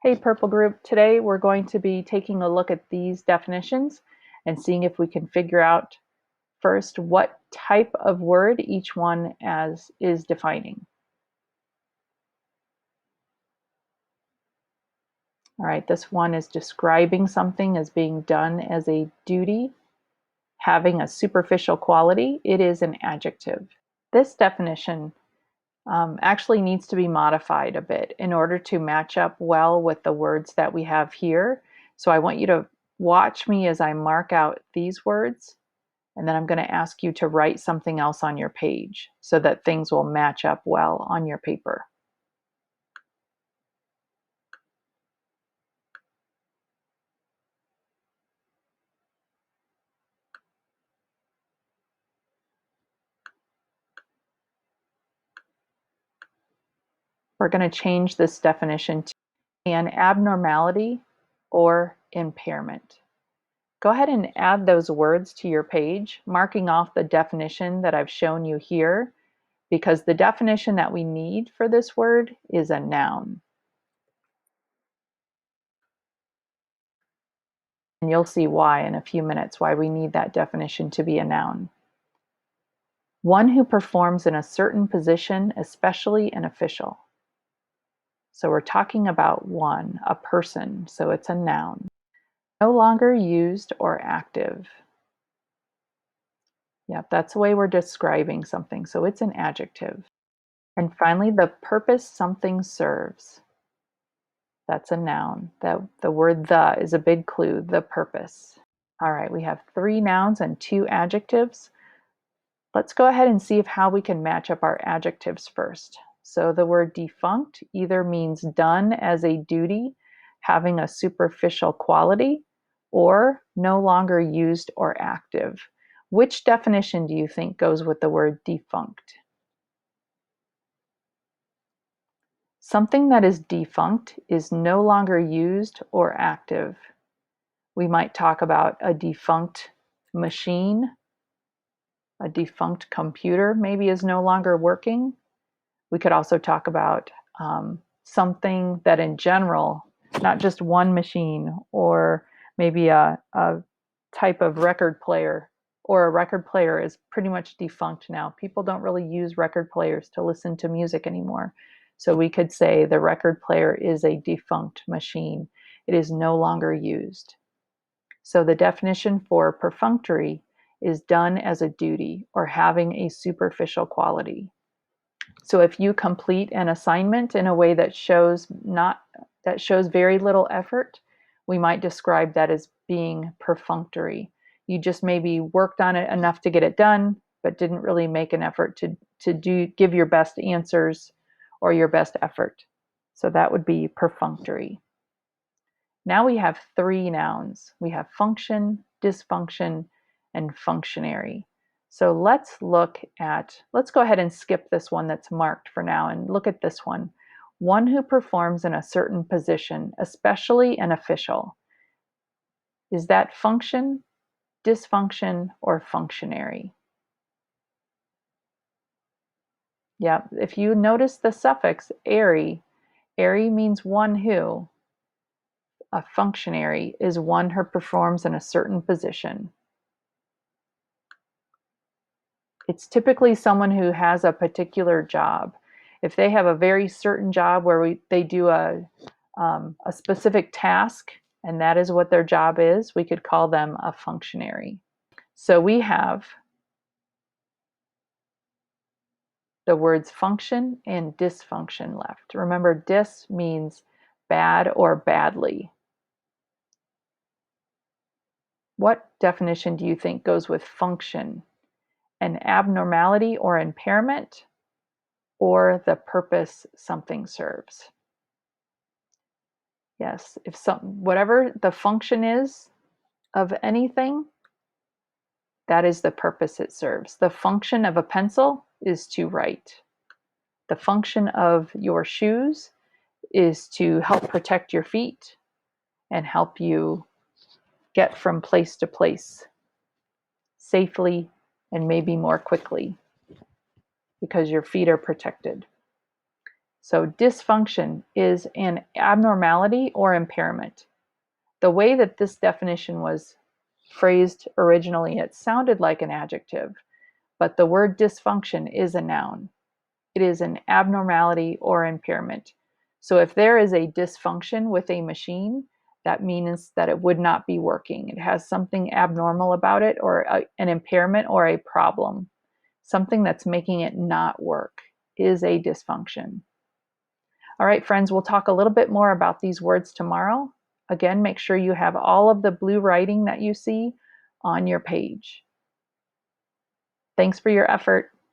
Hey Purple Group, today we're going to be taking a look at these definitions and seeing if we can figure out first what type of word each one is defining. All right, this one is describing something as being done as a duty, having a superficial quality. It is an adjective. This definition actually needs to be modified a bit in order to match up well with the words that we have here. So I want you to watch me as I mark out these words, and then I'm going to ask you to write something else on your page so that things will match up well on your paper. We're going to change this definition to an abnormality or impairment. Go ahead and add those words to your page, marking off the definition that I've shown you here, because the definition that we need for this word is a noun. And you'll see why in a few minutes, why we need that definition to be a noun. One who performs in a certain position, especially an official. So we're talking about one, a person, so it's a noun. No longer used or active. Yep, that's the way we're describing something, so it's an adjective. And finally, the purpose something serves. That's a noun. The word the is a big clue, the purpose. All right, we have 3 nouns and 2 adjectives. Let's go ahead and see how we can match up our adjectives first. So the word defunct either means done as a duty, having a superficial quality, or no longer used or active. Which definition do you think goes with the word defunct? Something that is defunct is no longer used or active. We might talk about a defunct machine. A defunct computer maybe is no longer working. We could also talk about something that in general, not just one machine, or maybe a type of record player, or a record player is pretty much defunct now. People don't really use record players to listen to music anymore. So we could say the record player is a defunct machine. It is no longer used. So the definition for perfunctory is done as a duty or having a superficial quality. So if you complete an assignment in a way that shows very little effort, we might describe that as being perfunctory. You just maybe worked on it enough to get it done, but didn't really make an effort to give your best answers or your best effort. So that would be perfunctory. Now we have 3 nouns. We have function, dysfunction, and functionary. So let's go ahead and skip this one that's marked for now and look at this one. One who performs in a certain position, especially an official. Is that function, dysfunction, or functionary? Yeah, if you notice the suffix "ary," ary means one who. A functionary is one who performs in a certain position. It's typically someone who has a particular job. If they have a very certain job where they do a specific task, and that is what their job is, we could call them a functionary. So we have the words function and dysfunction left. Remember, dis means bad or badly. What definition do you think goes with function? An abnormality or impairment, or the purpose something serves? Yes, whatever the function is of anything, that is the purpose it serves. The function of a pencil is to write. The function of your shoes is to help protect your feet and help you get from place to place safely and maybe more quickly because your feet are protected. So dysfunction is an abnormality or impairment. The way that this definition was phrased originally, it sounded like an adjective, but the word dysfunction is a noun. It is an abnormality or impairment. So if there is a dysfunction with a machine, that means that it would not be working. It has something abnormal about it, or an impairment or a problem. Something that's making it not work is a dysfunction. All right, friends, we'll talk a little bit more about these words tomorrow. Again, make sure you have all of the blue writing that you see on your page. Thanks for your effort.